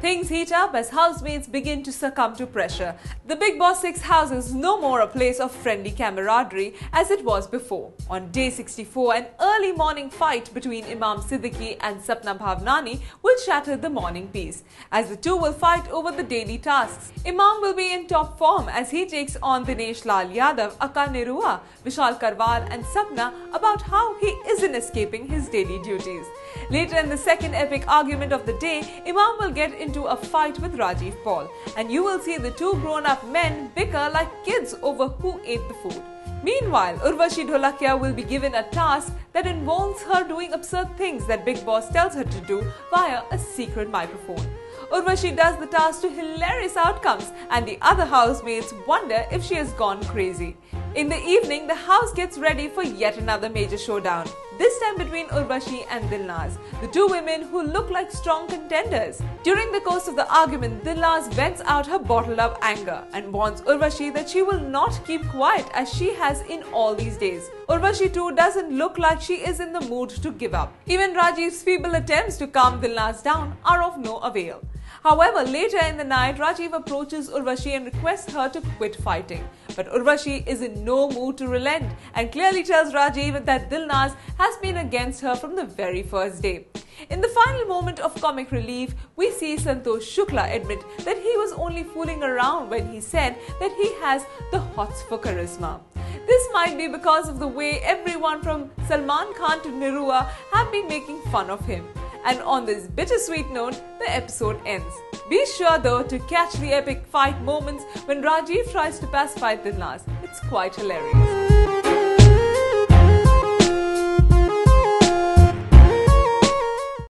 Things heat up as housemates begin to succumb to pressure. The Bigg Boss 6 house is no more a place of friendly camaraderie as it was before. On day 64, an early morning fight between Imam Siddiqui and Sapna Bhavnani will shatter the morning peace, as the two will fight over the daily tasks. Imam will be in top form as he takes on Dinesh Lal Yadav, Akka Nirua, Vishal Karwal and Sapna about how he isn't escaping his daily duties. Later in the second epic argument of the day, Imam will get into a fight with Rajiv Paul, and you will see the two grown-up men bicker like kids over who ate the food. Meanwhile, Urvashi Dholakia will be given a task that involves her doing absurd things that Bigg Boss tells her to do via a secret microphone. Urvashi does the task to hilarious outcomes, and the other housemates wonder if she has gone crazy. In the evening, the house gets ready for yet another major showdown, this time between Urvashi and Dilnaz, the two women who look like strong contenders. During the course of the argument, Dilnaz vents out her bottled up anger and warns Urvashi that she will not keep quiet as she has in all these days. Urvashi too doesn't look like she is in the mood to give up. Even Rajiv's feeble attempts to calm Dilnaz down are of no avail. However, later in the night, Rajiv approaches Urvashi and requests her to quit fighting. But Urvashi is in no mood to relent and clearly tells Rajiv that Dilnaz has been against her from the very first day. In the final moment of comic relief, we see Santosh Shukla admit that he was only fooling around when he said that he has the hots for charisma. This might be because of the way everyone from Salman Khan to Nirua have been making fun of him. And on this bittersweet note, the episode ends. Be sure though to catch the epic fight moments when Rajiv tries to pacify Dilnaz. It's quite hilarious.